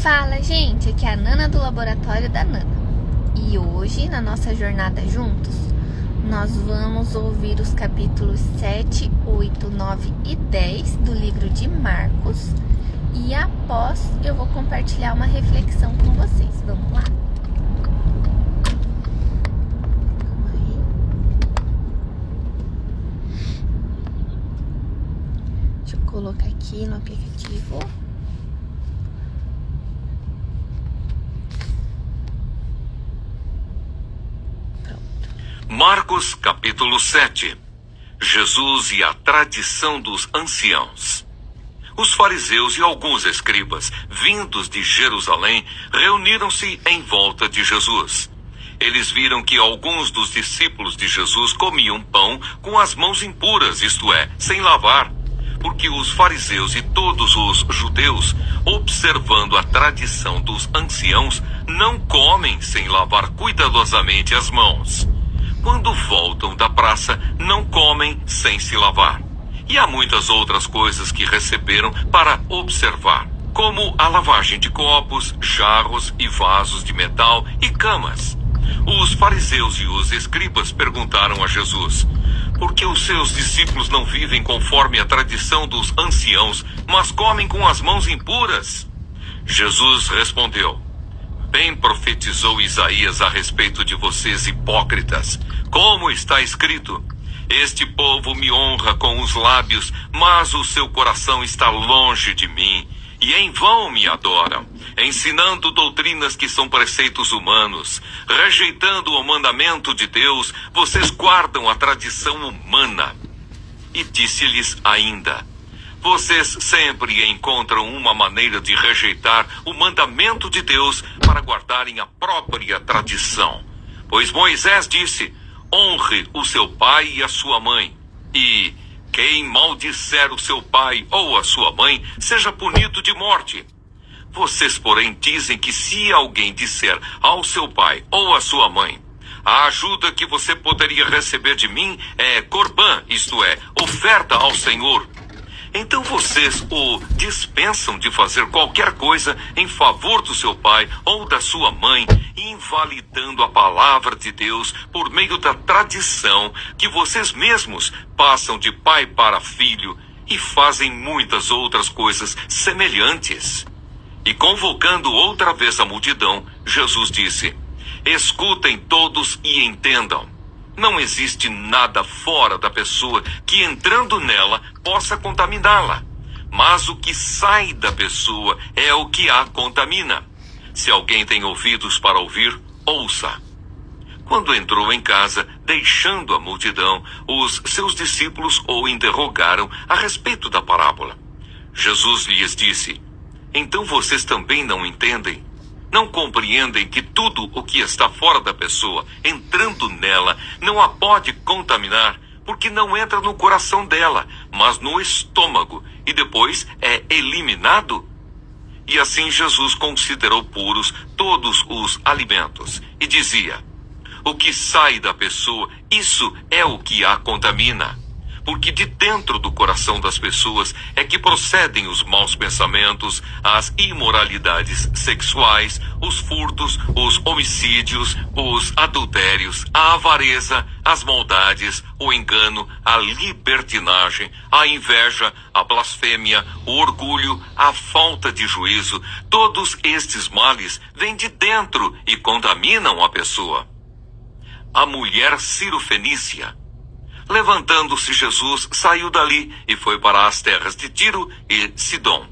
Fala, gente, aqui é a Nana do Laboratório da Nana. E hoje, na nossa jornada juntos, nós vamos ouvir os capítulos 7, 8, 9 e 10 do livro de Marcos. E após, eu vou compartilhar uma reflexão com vocês. Vamos lá? Deixa eu colocar aqui no aplicativo. Marcos capítulo 7. Jesus e a tradição dos anciãos. Os fariseus e alguns escribas, vindos de Jerusalém, reuniram-se em volta de Jesus. Eles viram que alguns dos discípulos de Jesus comiam pão com as mãos impuras, isto é, sem lavar, porque os fariseus e todos os judeus, observando a tradição dos anciãos, não comem sem lavar cuidadosamente as mãos. Quando voltam da praça, não comem sem se lavar. E há muitas outras coisas que receberam para observar, como a lavagem de copos, jarros e vasos de metal e camas. Os fariseus e os escribas perguntaram a Jesus: por que os seus discípulos não vivem conforme a tradição dos anciãos, mas comem com as mãos impuras? Jesus respondeu: bem profetizou Isaías a respeito de vocês, hipócritas. Como está escrito: este povo me honra com os lábios, mas o seu coração está longe de mim, e em vão me adoram, ensinando doutrinas que são preceitos humanos. Rejeitando o mandamento de Deus, vocês guardam a tradição humana. E disse-lhes ainda: vocês sempre encontram uma maneira de rejeitar o mandamento de Deus para guardarem a própria tradição. Pois Moisés disse: honre o seu pai e a sua mãe, e quem maldisser o seu pai ou a sua mãe seja punido de morte. Vocês, porém, dizem que se alguém disser ao seu pai ou à sua mãe: a ajuda que você poderia receber de mim é corbã, isto é, oferta ao Senhor, então vocês o dispensam de fazer qualquer coisa em favor do seu pai ou da sua mãe, invalidando a palavra de Deus por meio da tradição que vocês mesmos passam de pai para filho, e fazem muitas outras coisas semelhantes. E convocando outra vez a multidão, Jesus disse: escutem todos e entendam. Não existe nada fora da pessoa que, entrando nela, possa contaminá-la. Mas o que sai da pessoa é o que a contamina. Se alguém tem ouvidos para ouvir, ouça. Quando entrou em casa, deixando a multidão, os seus discípulos o interrogaram a respeito da parábola. Jesus lhes disse: então vocês também não entendem? Não compreendem que tudo o que está fora da pessoa, entrando nela, não a pode contaminar, porque não entra no coração dela, mas no estômago, e depois é eliminado? E assim Jesus considerou puros todos os alimentos, e dizia: o que sai da pessoa, isso é o que a contamina. Porque de dentro do coração das pessoas é que procedem os maus pensamentos, as imoralidades sexuais, os furtos, os homicídios, os adultérios, a avareza, as maldades, o engano, a libertinagem, a inveja, a blasfêmia, o orgulho, a falta de juízo. Todos estes males vêm de dentro e contaminam a pessoa. A mulher cirofenícia. Levantando-se, Jesus saiu dali e foi para as terras de Tiro e Sidom.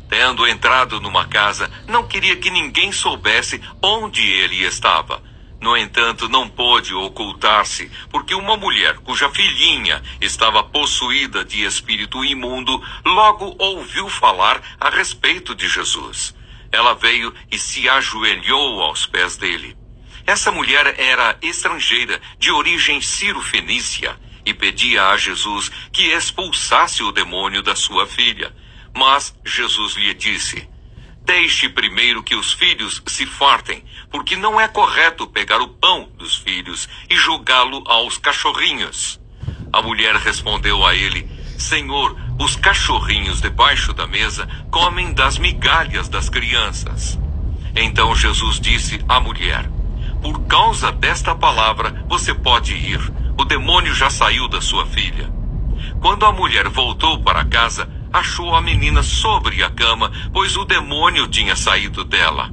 Tendo entrado numa casa, não queria que ninguém soubesse onde ele estava. No entanto, não pôde ocultar-se, porque uma mulher cuja filhinha estava possuída de espírito imundo logo ouviu falar a respeito de Jesus. Ela veio e se ajoelhou aos pés dele. Essa mulher era estrangeira, de origem cirofenícia, e pedia a Jesus que expulsasse o demônio da sua filha. Mas Jesus lhe disse: deixe primeiro que os filhos se fartem, porque não é correto pegar o pão dos filhos e jogá-lo aos cachorrinhos. A mulher respondeu a ele: Senhor, Os cachorrinhos debaixo da mesa comem das migalhas das crianças. Então Jesus disse à mulher: por causa desta palavra, você pode ir. O demônio já saiu da sua filha. Quando a mulher voltou para casa, achou a menina sobre a cama, pois o demônio tinha saído dela.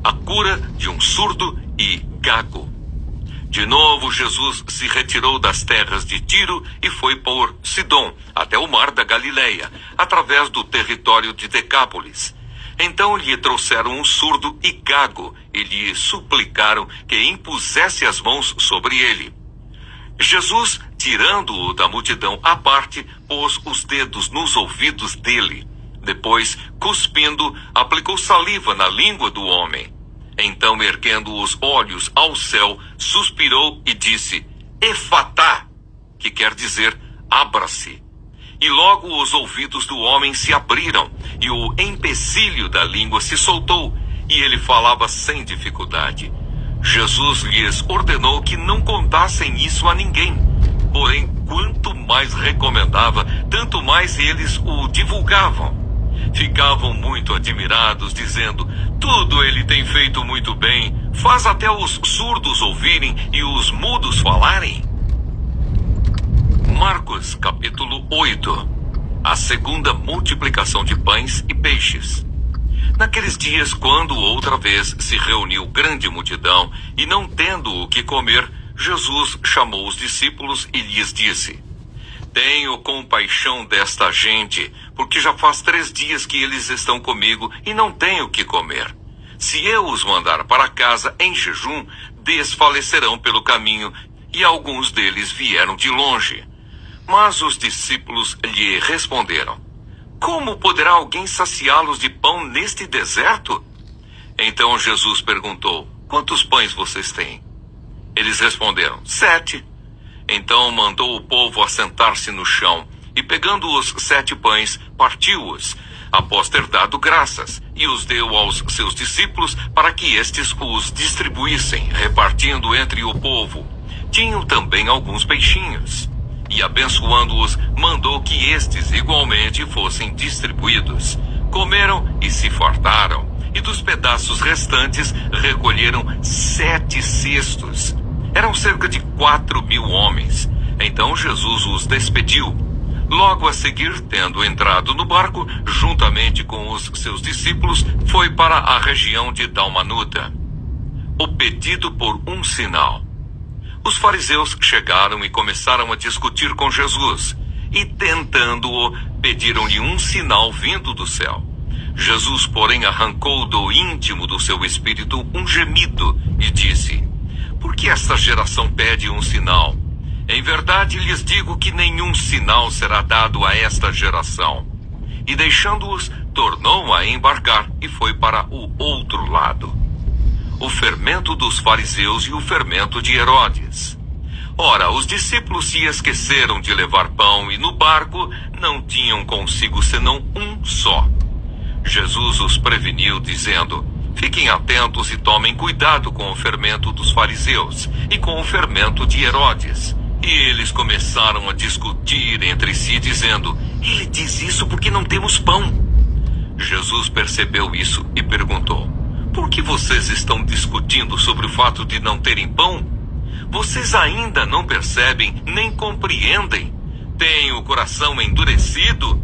A cura de um surdo e gago. De novo, Jesus se retirou das terras de Tiro e foi por Sidom, até o mar da Galileia, através do território de Decápolis. Então lhe trouxeram um surdo e gago e lhe suplicaram que impusesse as mãos sobre ele. Jesus, tirando-o da multidão à parte, pôs os dedos nos ouvidos dele. Depois, cuspindo, aplicou saliva na língua do homem. Então, erguendo os olhos ao céu, suspirou e disse: Efatá, que quer dizer, abra-se. E logo os ouvidos do homem se abriram, e o empecilho da língua se soltou, e ele falava sem dificuldade. Jesus lhes ordenou que não contassem isso a ninguém. Porém, quanto mais recomendava, tanto mais eles o divulgavam. Ficavam muito admirados, dizendo: tudo ele tem feito muito bem, faz até os surdos ouvirem e os mudos falarem. Marcos, capítulo 8. A segunda multiplicação de pães e peixes. Naqueles dias, quando outra vez se reuniu grande multidão, e não tendo o que comer, Jesus chamou os discípulos e lhes disse: tenho compaixão desta gente, porque já faz 3 dias que eles estão comigo e não têm o que comer. Se eu os mandar para casa em jejum, desfalecerão pelo caminho, e alguns deles vieram de longe. Mas os discípulos lhe responderam: como poderá alguém saciá-los de pão neste deserto? Então Jesus perguntou: quantos pães vocês têm? Eles responderam: 7. Então mandou o povo assentar-se no chão, e pegando os 7 pães, partiu-os, após ter dado graças, e os deu aos seus discípulos para que estes os distribuíssem, repartindo entre o povo. Tinham também alguns peixinhos. E abençoando-os, mandou que estes igualmente fossem distribuídos. Comeram e se fartaram, e dos pedaços restantes recolheram 7 cestos. Eram cerca de 4.000 homens. Então Jesus os despediu. Logo a seguir, tendo entrado no barco, juntamente com os seus discípulos, foi para a região de Dalmanuta. O pedido por um sinal. Os fariseus chegaram e começaram a discutir com Jesus, e tentando-o, pediram-lhe um sinal vindo do céu. Jesus, porém, arrancou do íntimo do seu espírito um gemido e disse: por que esta geração pede um sinal? Em verdade lhes digo que nenhum sinal será dado a esta geração. E deixando-os, tornou a embarcar e foi para o outro lado. O fermento dos fariseus e o fermento de Herodes. Ora, os discípulos se esqueceram de levar pão e no barco não tinham consigo senão um só. Jesus os preveniu, dizendo: fiquem atentos e tomem cuidado com o fermento dos fariseus e com o fermento de Herodes. E eles começaram a discutir entre si, dizendo: ele diz isso porque não temos pão. Jesus percebeu isso e perguntou: por que vocês estão discutindo sobre o fato de não terem pão? Vocês ainda não percebem nem compreendem? Têm o coração endurecido?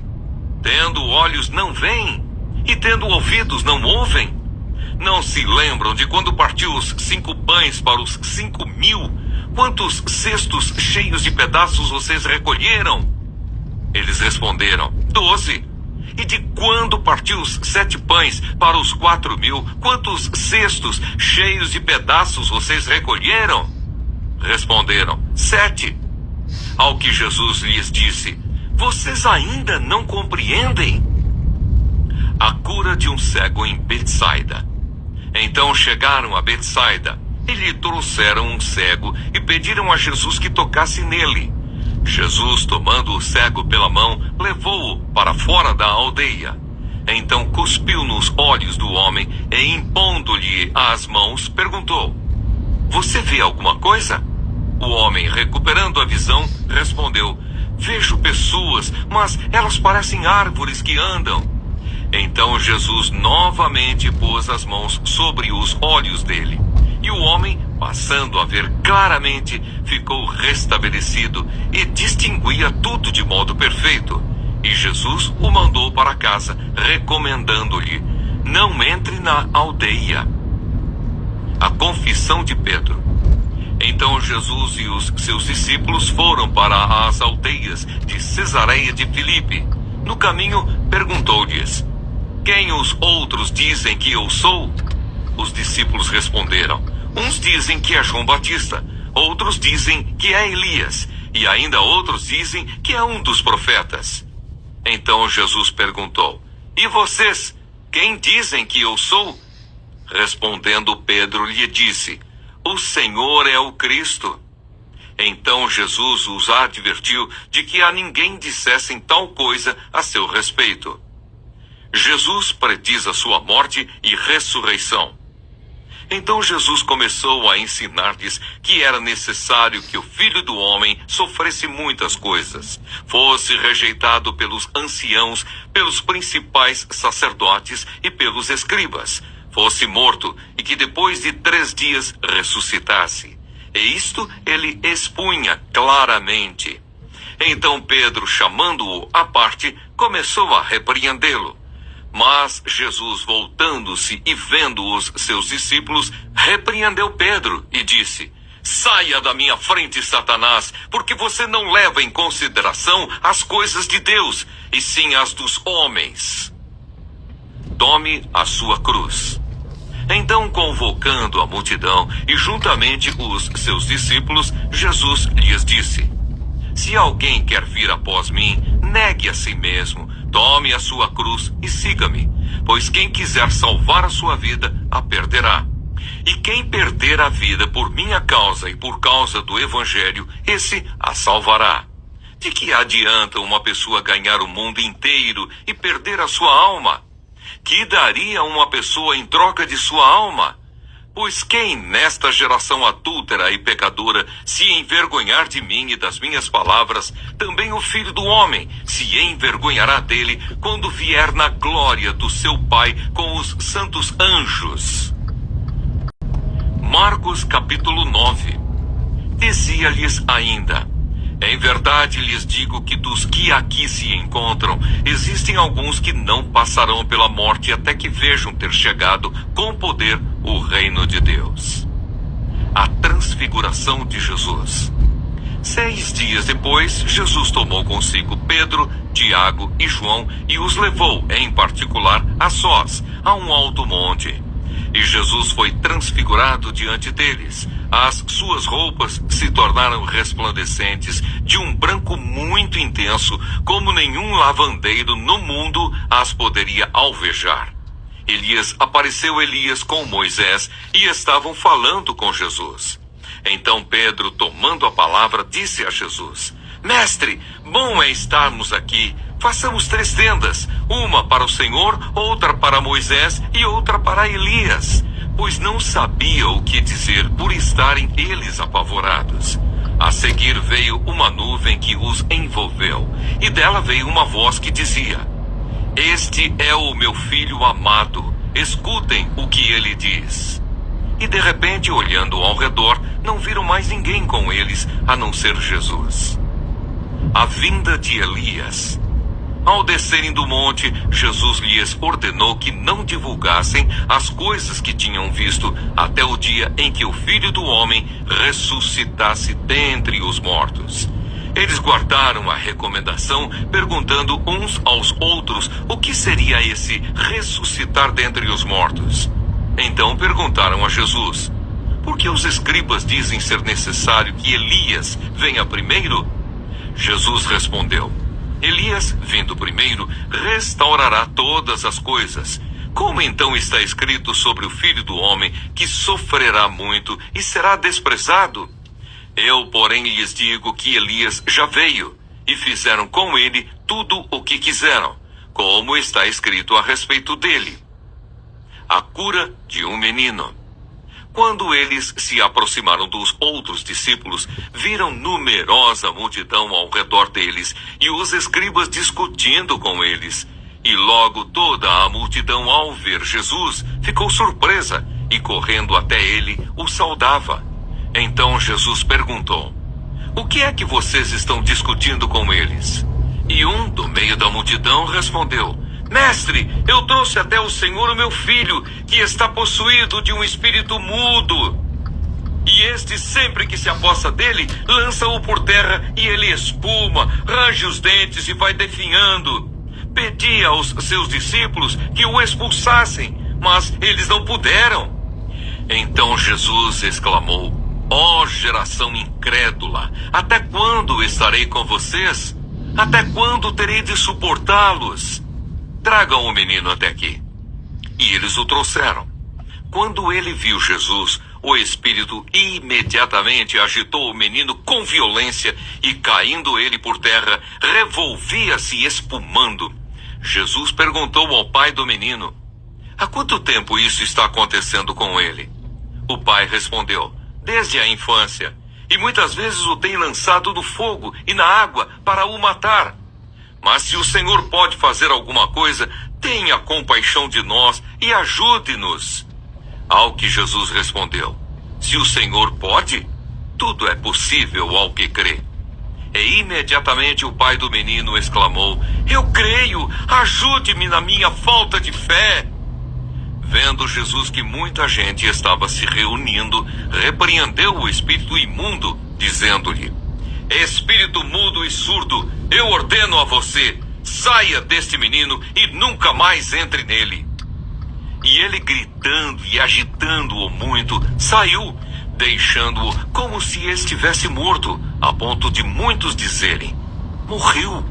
Tendo olhos não veem? E tendo ouvidos não ouvem? Não se lembram de quando partiu os 5 pães para os 5.000? Quantos cestos cheios de pedaços vocês recolheram? Eles responderam: 12. E de quando partiu os 7 pães para os 4.000? Quantos cestos cheios de pedaços vocês recolheram? Responderam: 7. Ao que Jesus lhes disse: vocês ainda não compreendem? A cura de um cego em Betsaida. Então chegaram a Betsaida e lhe trouxeram um cego e pediram a Jesus que tocasse nele. Jesus, tomando o cego pela mão, levou-o para fora da aldeia. Então cuspiu nos olhos do homem e, impondo-lhe as mãos, perguntou: você vê alguma coisa? O homem, recuperando a visão, respondeu: Vejo pessoas, mas elas parecem árvores que andam. Então Jesus novamente pôs as mãos sobre os olhos dele. E o homem, passando a ver claramente, ficou restabelecido e distinguia tudo de modo perfeito. E Jesus o mandou para casa, recomendando-lhe: não entre na aldeia. A confissão de Pedro. Então Jesus e os seus discípulos foram para as aldeias de Cesareia de Filipe. No caminho, perguntou-lhes: quem os outros dizem que eu sou? Os discípulos responderam: uns dizem que é João Batista, outros dizem que é Elias, e ainda outros dizem que é um dos profetas. Então Jesus perguntou: e vocês, quem dizem que eu sou? Respondendo Pedro lhe disse: o Senhor é o Cristo. Então Jesus os advertiu de que a ninguém dissessem tal coisa a seu respeito. Jesus prediz a sua morte e ressurreição. Então Jesus começou a ensinar-lhes que era necessário que o Filho do Homem sofresse muitas coisas, fosse rejeitado pelos anciãos, pelos principais sacerdotes e pelos escribas, fosse morto e que depois de 3 dias ressuscitasse. E isto ele expunha claramente. Então Pedro, chamando-o à parte, começou a repreendê-lo. Mas Jesus, voltando-se e vendo os seus discípulos, repreendeu Pedro e disse: saia da minha frente, Satanás, porque você não leva em consideração as coisas de Deus, e sim as dos homens. Tome a sua cruz. Então, convocando a multidão e juntamente os seus discípulos, Jesus lhes disse: se alguém quer vir após mim, negue a si mesmo, tome a sua cruz e siga-me. Pois quem quiser salvar a sua vida, a perderá. E quem perder a vida por minha causa e por causa do Evangelho, esse a salvará. De que adianta uma pessoa ganhar o mundo inteiro e perder a sua alma? Que daria uma pessoa em troca de sua alma? Pois quem nesta geração adúltera e pecadora se envergonhar de mim e das minhas palavras, também o Filho do Homem se envergonhará dele quando vier na glória do seu Pai com os santos anjos. Marcos capítulo 9. Dizia-lhes ainda: em verdade lhes digo que dos que aqui se encontram, existem alguns que não passarão pela morte até que vejam ter chegado com poder o reino de Deus. A transfiguração de Jesus. 6 dias depois, Jesus tomou consigo Pedro, Tiago e João e os levou, em particular, a sós, a um alto monte. E Jesus foi transfigurado diante deles. As suas roupas se tornaram resplandecentes, de um branco muito intenso, como nenhum lavandeiro no mundo as poderia alvejar. Apareceu Elias com Moisés e estavam falando com Jesus. Então Pedro, tomando a palavra, disse a Jesus: Mestre, bom é estarmos aqui. Façamos 3 tendas, uma para o Senhor, outra para Moisés e outra para Elias. Pois não sabia o que dizer por estarem eles apavorados. A seguir veio uma nuvem que os envolveu, e dela veio uma voz que dizia: Este é o meu filho amado, escutem o que ele diz. E de repente, olhando ao redor, não viram mais ninguém com eles, a não ser Jesus. A vinda de Elias. Ao descerem do monte, Jesus lhes ordenou que não divulgassem as coisas que tinham visto até o dia em que o Filho do Homem ressuscitasse dentre os mortos. Eles guardaram a recomendação, perguntando uns aos outros o que seria esse ressuscitar dentre os mortos. Então perguntaram a Jesus: por que os escribas dizem ser necessário que Elias venha primeiro? Jesus respondeu: Elias, vindo primeiro, restaurará todas as coisas. Como então está escrito sobre o Filho do Homem, que sofrerá muito e será desprezado? Eu, porém, lhes digo que Elias já veio, e fizeram com ele tudo o que quiseram, como está escrito a respeito dele. A cura de um menino. Quando eles se aproximaram dos outros discípulos, viram numerosa multidão ao redor deles e os escribas discutindo com eles. E logo toda a multidão, ao ver Jesus, ficou surpresa e, correndo até ele, o saudava. Então Jesus perguntou: "O que é que vocês estão discutindo com eles?" E um do meio da multidão respondeu: "Mestre, eu trouxe até o Senhor o meu filho, que está possuído de um espírito mudo. E este, sempre que se aposta dele, lança-o por terra e ele espuma, range os dentes e vai definhando. Pedi aos seus discípulos que o expulsassem, mas eles não puderam." Então Jesus exclamou: "Ó geração incrédula, até quando estarei com vocês? Até quando terei de suportá-los? Tragam o menino até aqui." E eles o trouxeram. Quando ele viu Jesus, o espírito imediatamente agitou o menino com violência e, caindo ele por terra, revolvia-se espumando. Jesus perguntou ao pai do menino: "Há quanto tempo isso está acontecendo com ele?" O pai respondeu: "Desde a infância, e muitas vezes o tem lançado no fogo e na água para o matar. Mas se o Senhor pode fazer alguma coisa, tenha compaixão de nós e ajude-nos." Ao que Jesus respondeu: "Se o Senhor pode, tudo é possível ao que crê." E imediatamente o pai do menino exclamou: "Eu creio, ajude-me na minha falta de fé." Vendo Jesus que muita gente estava se reunindo, repreendeu o espírito imundo, dizendo-lhe: "Espírito mudo e surdo, eu ordeno a você, saia deste menino e nunca mais entre nele." E ele, gritando e agitando-o muito, saiu, deixando-o como se estivesse morto, a ponto de muitos dizerem: "Morreu."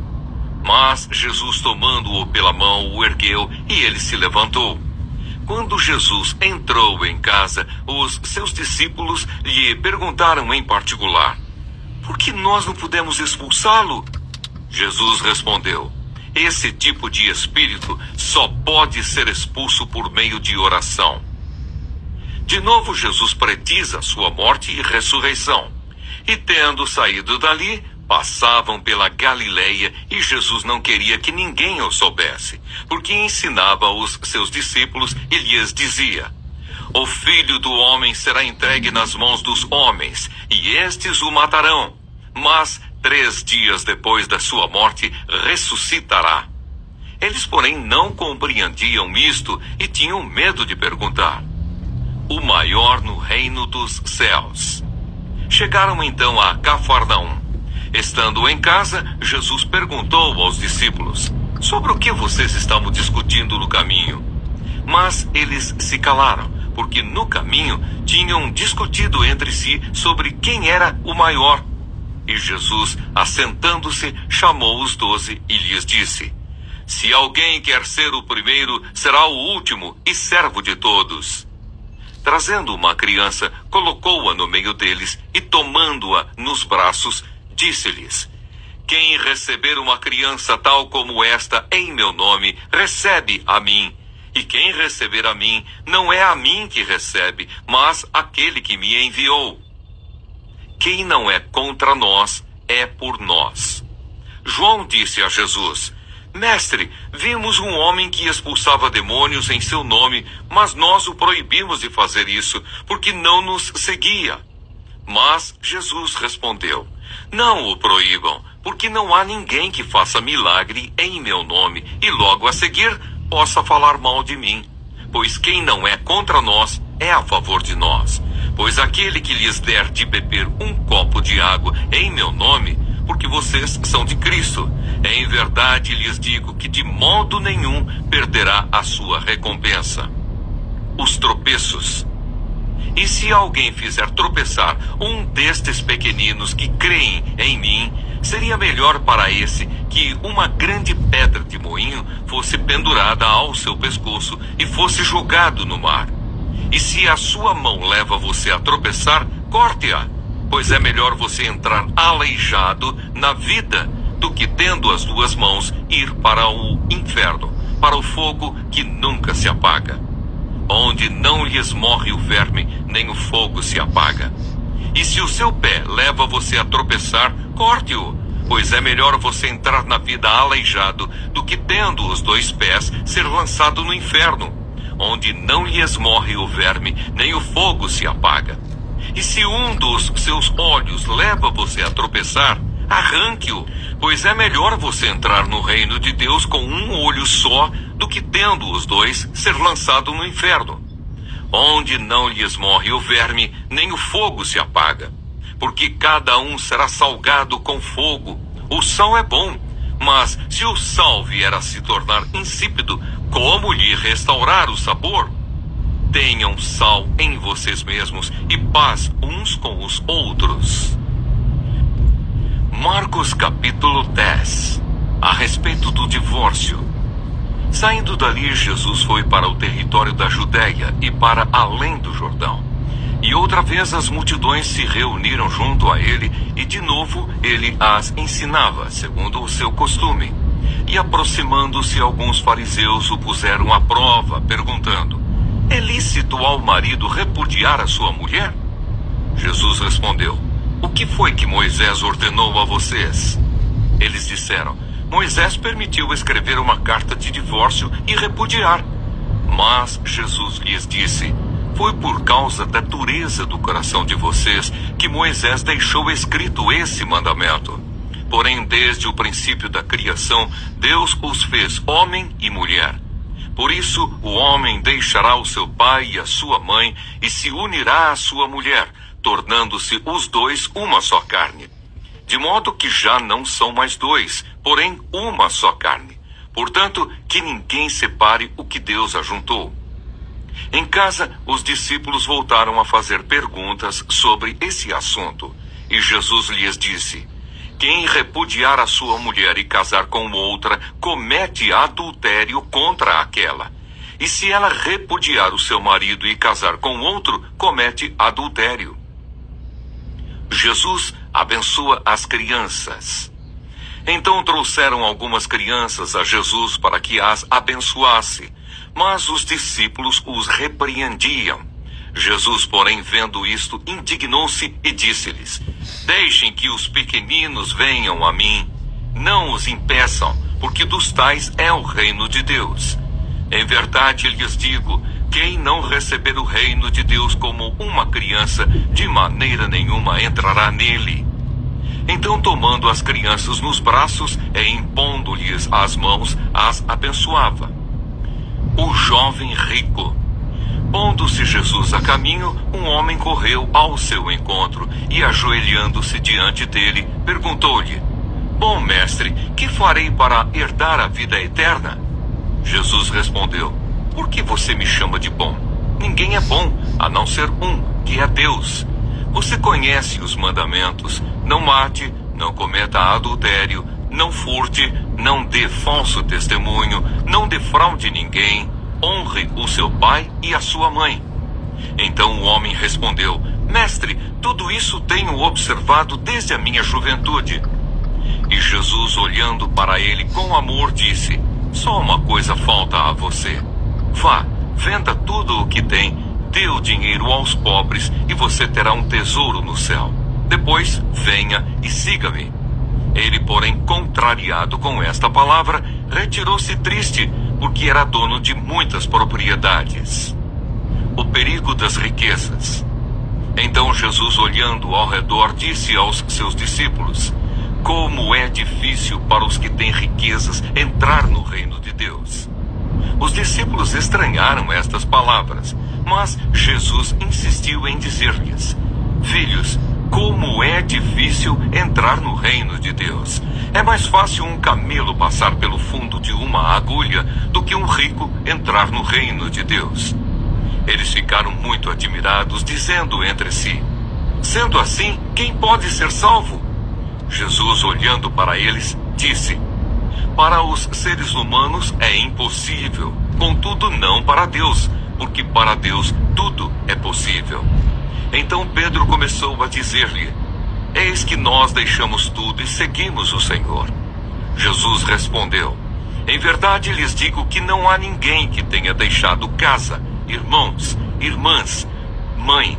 Mas Jesus, tomando-o pela mão, o ergueu e ele se levantou. Quando Jesus entrou em casa, os seus discípulos lhe perguntaram em particular: "Por que nós não pudemos expulsá-lo?" Jesus respondeu: "Esse tipo de espírito só pode ser expulso por meio de oração." De novo, Jesus prediz a sua morte e ressurreição. E tendo saído dali, passavam pela Galileia, e Jesus não queria que ninguém o soubesse, porque ensinava os seus discípulos e lhes dizia: "O Filho do Homem será entregue nas mãos dos homens, e estes o matarão, mas 3 dias depois da sua morte ressuscitará." Eles, porém, não compreendiam isto e tinham medo de perguntar: "O maior no reino dos céus." Chegaram então a Cafarnaum. Estando em casa, Jesus perguntou aos discípulos: "Sobre o que vocês estavam discutindo no caminho?" Mas eles se calaram, porque no caminho tinham discutido entre si sobre quem era o maior. E Jesus, assentando-se, chamou os 12 e lhes disse: "Se alguém quer ser o primeiro, será o último e servo de todos." Trazendo uma criança, colocou-a no meio deles e, tomando-a nos braços, disse-lhes: "Quem receber uma criança tal como esta em meu nome, recebe a mim. E quem receber a mim, não é a mim que recebe, mas aquele que me enviou. Quem não é contra nós, é por nós." João disse a Jesus: "Mestre, vimos um homem que expulsava demônios em seu nome, mas nós o proibimos de fazer isso, porque não nos seguia." Mas Jesus respondeu: "Não o proíbam, porque não há ninguém que faça milagre em meu nome e logo a seguir possa falar mal de mim. Pois quem não é contra nós é a favor de nós. Pois aquele que lhes der de beber um copo de água em meu nome, porque vocês são de Cristo, em verdade lhes digo que de modo nenhum perderá a sua recompensa." Os tropeços. E se alguém fizer tropeçar um destes pequeninos que creem em mim, seria melhor para esse que uma grande pedra de moinho fosse pendurada ao seu pescoço e fosse jogado no mar. E se a sua mão leva você a tropeçar, corte-a, pois é melhor você entrar aleijado na vida do que, tendo as 2 mãos, ir para o inferno, para o fogo que nunca se apaga. onde não lhes morre o verme, nem o fogo se apaga. E se o seu pé leva você a tropeçar, corte-o, pois é melhor você entrar na vida aleijado do que, tendo os 2 pés, ser lançado no inferno, onde não lhes morre o verme, nem o fogo se apaga. E se um dos seus olhos leva você a tropeçar, arranque-o, pois é melhor você entrar no reino de Deus com um olho só, do que, tendo os 2, ser lançado no inferno, onde não lhes morre o verme, nem o fogo se apaga. Porque cada um será salgado com fogo. O sal é bom, mas se o sal vier a se tornar insípido, como lhe restaurar o sabor? Tenham sal em vocês mesmos e paz uns com os outros. Marcos capítulo 10. A respeito do divórcio. Saindo dali, Jesus foi para o território da Judéia e para além do Jordão. E outra vez as multidões se reuniram junto a ele, e de novo ele as ensinava, segundo o seu costume. E aproximando-se, alguns fariseus o puseram à prova, perguntando: é lícito ao marido repudiar a sua mulher? Jesus respondeu: o que foi que Moisés ordenou a vocês? Eles disseram: Moisés permitiu escrever uma carta de divórcio e repudiar. Mas Jesus lhes disse: foi por causa da dureza do coração de vocês que Moisés deixou escrito esse mandamento. Porém, desde o princípio da criação, Deus os fez homem e mulher. Por isso, o homem deixará o seu pai e a sua mãe e se unirá à sua mulher, tornando-se os 2 uma só carne. De modo que já não são mais 2, porém uma só carne. Portanto, que ninguém separe o que Deus ajuntou. Em casa, os discípulos voltaram a fazer perguntas sobre esse assunto. E Jesus lhes disse: quem repudiar a sua mulher e casar com outra, comete adultério contra aquela. E se ela repudiar o seu marido e casar com outro, comete adultério. Jesus abençoa as crianças. Então trouxeram algumas crianças a Jesus para que as abençoasse, mas os discípulos os repreendiam. Jesus, porém, vendo isto, indignou-se e disse-lhes: deixem que os pequeninos venham a mim, não os impeçam, porque dos tais é o reino de Deus. Em verdade lhes digo, quem não receber o reino de Deus como uma criança, de maneira nenhuma entrará nele. Então, tomando as crianças nos braços e impondo-lhes as mãos, as abençoava. O jovem rico. Pondo-se Jesus a caminho, um homem correu ao seu encontro e, ajoelhando-se diante dele, perguntou-lhe: bom mestre, que farei para herdar a vida eterna? Jesus respondeu: por que você me chama de bom? Ninguém é bom, a não ser um, que é Deus. Você conhece os mandamentos: não mate, não cometa adultério, não furte, não dê falso testemunho, não defraude ninguém, honre o seu pai e a sua mãe. Então o homem respondeu: mestre, tudo isso tenho observado desde a minha juventude. E Jesus, olhando para ele com amor, disse: só uma coisa falta a você. Vá, venda tudo o que tem, dê o dinheiro aos pobres e você terá um tesouro no céu. Depois, venha e siga-me. Ele, porém, contrariado com esta palavra, retirou-se triste, porque era dono de muitas propriedades. O perigo das riquezas. Então Jesus, olhando ao redor, disse aos seus discípulos: como é difícil para os que têm riquezas entrar no reino de Deus. Os discípulos estranharam estas palavras, mas Jesus insistiu em dizer-lhes: filhos, como é difícil entrar no reino de Deus. É mais fácil um camelo passar pelo fundo de uma agulha do que um rico entrar no reino de Deus. Eles ficaram muito admirados, dizendo entre si: sendo assim, quem pode ser salvo? Jesus, olhando para eles, disse: para os seres humanos é impossível, contudo não para Deus, porque para Deus tudo é possível. Então Pedro começou a dizer-lhe: eis que nós deixamos tudo e seguimos o Senhor. Jesus respondeu: em verdade lhes digo que não há ninguém que tenha deixado casa, irmãos, irmãs, mãe,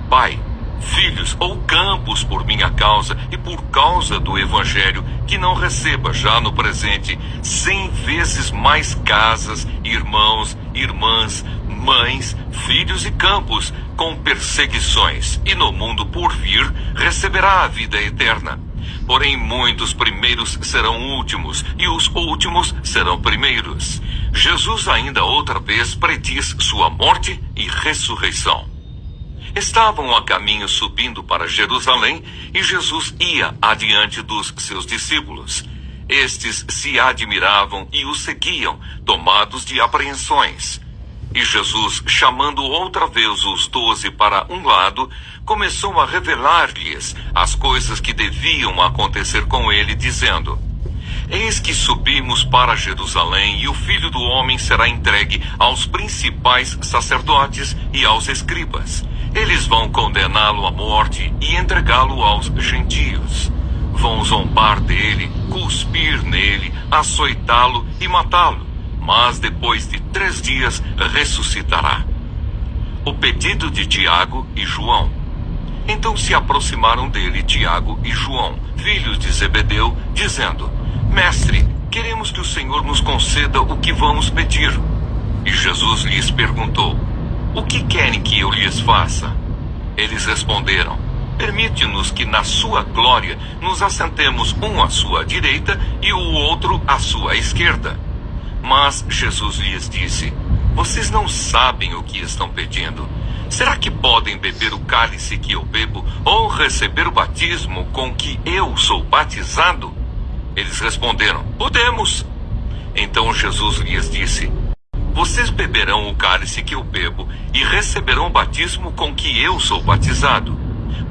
pai, filhos ou campos por minha causa e por causa do Evangelho, que não receba já no presente 100 vezes mais casas, irmãos, irmãs, mães, filhos e campos, com perseguições, e no mundo por vir receberá a vida eterna. Porém, muitos primeiros serão últimos, e os últimos serão primeiros. Jesus ainda outra vez prediz sua morte e ressurreição. Estavam a caminho subindo para Jerusalém, e Jesus ia adiante dos seus discípulos. Estes se admiravam e o seguiam, tomados de apreensões. E Jesus, chamando outra vez os 12 para um lado, começou a revelar-lhes as coisas que deviam acontecer com ele, dizendo: Eis que subimos para Jerusalém, e o Filho do Homem será entregue aos principais sacerdotes e aos escribas. Eles vão condená-lo à morte e entregá-lo aos gentios. Vão zombar dele, cuspir nele, açoitá-lo e matá-lo. Mas depois de 3 dias ressuscitará. O pedido de Tiago e João. Então se aproximaram dele Tiago e João, filhos de Zebedeu, dizendo: Mestre, queremos que o Senhor nos conceda o que vamos pedir. E Jesus lhes perguntou: O que querem que eu lhes faça? Eles responderam: Permite-nos que na sua glória nos assentemos um à sua direita e o outro à sua esquerda. Mas Jesus lhes disse: Vocês não sabem o que estão pedindo. Será que podem beber o cálice que eu bebo, ou receber o batismo com que eu sou batizado? Eles responderam: Podemos. Então Jesus lhes disse: Vocês beberão o cálice que eu bebo e receberão o batismo com que eu sou batizado.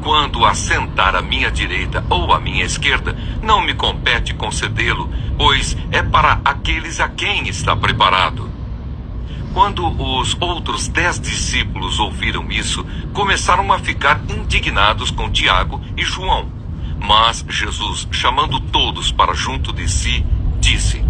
Quando assentar à minha direita ou à minha esquerda, não me compete concedê-lo, pois é para aqueles a quem está preparado. Quando os outros 10 discípulos ouviram isso, começaram a ficar indignados com Tiago e João. Mas Jesus, chamando todos para junto de si, disse: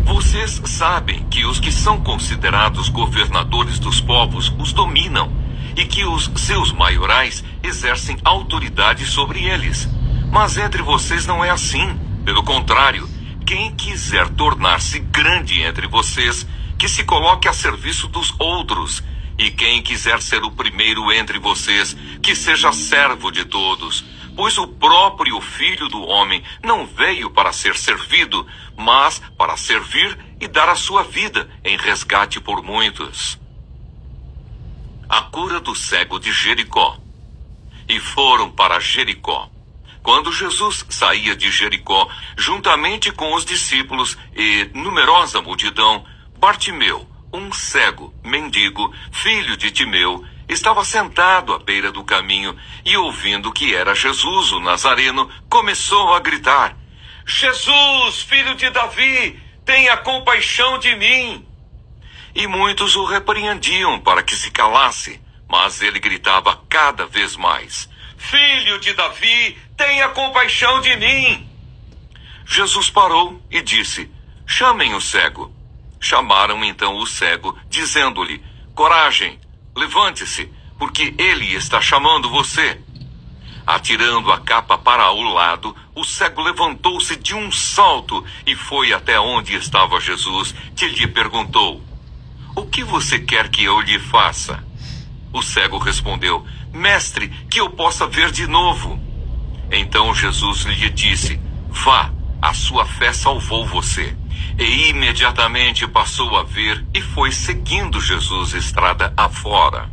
Vocês sabem que os que são considerados governadores dos povos os dominam, e que os seus maiorais exercem autoridade sobre eles. Mas entre vocês não é assim. Pelo contrário, quem quiser tornar-se grande entre vocês, que se coloque a serviço dos outros. E quem quiser ser o primeiro entre vocês, que seja servo de todos. Pois o próprio Filho do Homem não veio para ser servido, mas para servir e dar a sua vida em resgate por muitos. A cura do cego de Jericó. E foram para Jericó. Quando Jesus saía de Jericó, juntamente com os discípulos e numerosa multidão, Bartimeu, um cego, mendigo, filho de Timeu, estava sentado à beira do caminho e, ouvindo que era Jesus, o Nazareno, começou a gritar: Jesus, filho de Davi, tenha compaixão de mim! E muitos o repreendiam para que se calasse, mas ele gritava cada vez mais: Filho de Davi, tenha compaixão de mim! Jesus parou e disse: Chamem o cego. Chamaram então o cego, dizendo-lhe: Coragem, levante-se, porque ele está chamando você. Atirando a capa para o lado, o cego levantou-se de um salto e foi até onde estava Jesus, que lhe perguntou: O que você quer que eu lhe faça? O cego respondeu: Mestre, que eu possa ver de novo. Então Jesus lhe disse: Vá, a sua fé salvou você. E imediatamente passou a ver e foi seguindo Jesus estrada afora.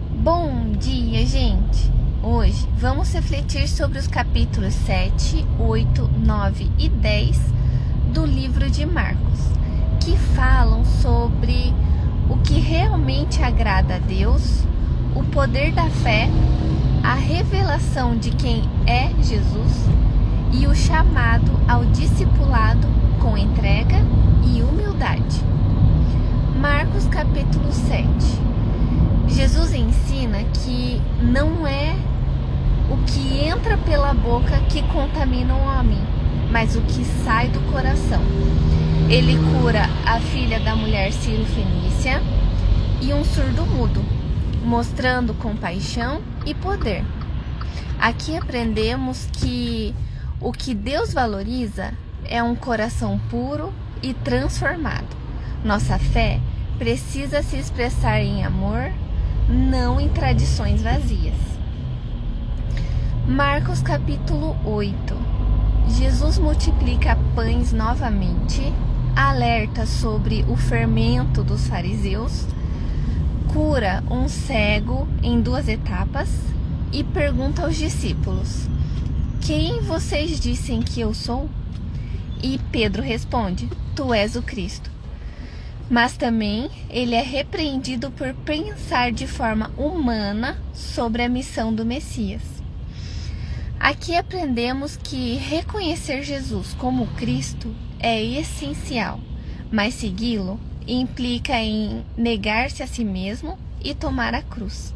Bom dia, gente! Hoje vamos refletir sobre os capítulos 7, 8, 9 e 10 do livro de Marcos, que falam sobre o que realmente agrada a Deus, o poder da fé, a revelação de quem é Jesus e o chamado ao discipulado com entrega e humildade. Marcos capítulo 7. Jesus ensina que não é o que entra pela boca que contamina o homem, mas o que sai do coração. Ele cura a filha da mulher Ciro-fenícia e um surdo-mudo, mostrando compaixão e poder. Aqui aprendemos que o que Deus valoriza é um coração puro e transformado. Nossa fé precisa se expressar em amor, não em tradições vazias. Marcos capítulo 8. Jesus multiplica pães novamente, alerta sobre o fermento dos fariseus, cura um cego em 2 etapas e pergunta aos discípulos: quem vocês dizem que eu sou? E Pedro responde: tu és o Cristo. Mas também ele é repreendido por pensar de forma humana sobre a missão do Messias. Aqui aprendemos que reconhecer Jesus como Cristo é essencial, mas segui-lo implica em negar-se a si mesmo e tomar a cruz.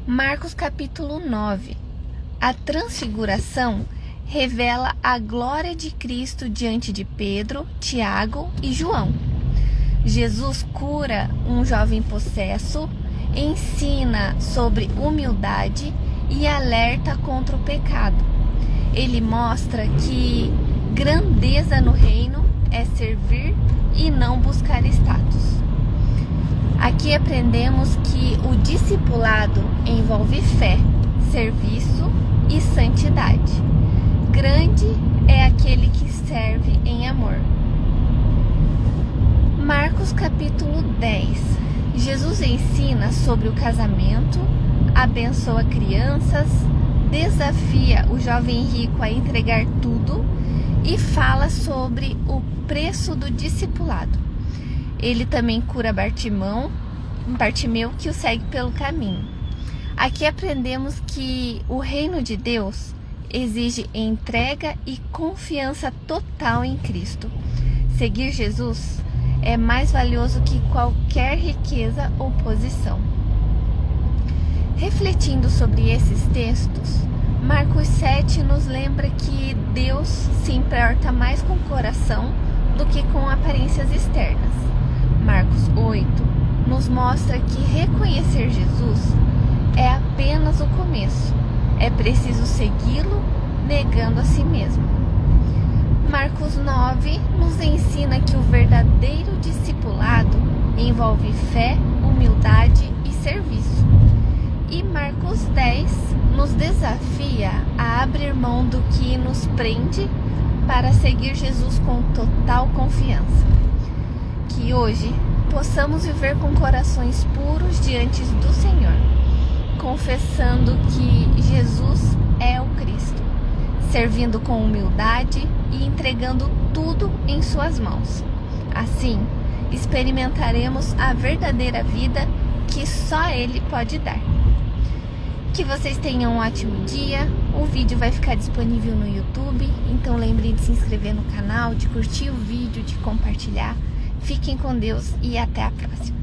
Marcos capítulo 9. A transfiguração revela a glória de Cristo diante de Pedro, Tiago e João. Jesus cura um jovem possesso, ensina sobre humildade e alerta contra o pecado. Ele mostra que grandeza no reino é servir e não buscar status. Aqui aprendemos que o discipulado envolve fé, serviço e santidade. Grande é aquele que serve em amor. Marcos capítulo 10. Jesus ensina sobre o casamento, abençoa crianças, desafia o jovem rico a entregar tudo e fala sobre o preço do discipulado. Ele também cura Bartimeu, que o segue pelo caminho. Aqui aprendemos que o reino de Deus exige entrega e confiança total em Cristo. Seguir Jesus é mais valioso que qualquer riqueza ou posição. Refletindo sobre esses textos, Marcos 7 nos lembra que Deus se importa mais com o coração do que com aparências externas. Marcos 8 nos mostra que reconhecer Jesus é apenas o começo. É preciso segui-lo negando a si mesmo. Marcos 9 nos ensina que o verdadeiro discipulado envolve fé, humildade e serviço. E Marcos 10 nos desafia a abrir mão do que nos prende para seguir Jesus com total confiança. Que hoje possamos viver com corações puros diante do Senhor, confessando que Jesus é o Cristo, servindo com humildade e entregando tudo em suas mãos. Assim, experimentaremos a verdadeira vida que só Ele pode dar. Que vocês tenham um ótimo dia. O vídeo vai ficar disponível no YouTube, então lembrem de se inscrever no canal, de curtir o vídeo, de compartilhar. Fiquem com Deus e até a próxima.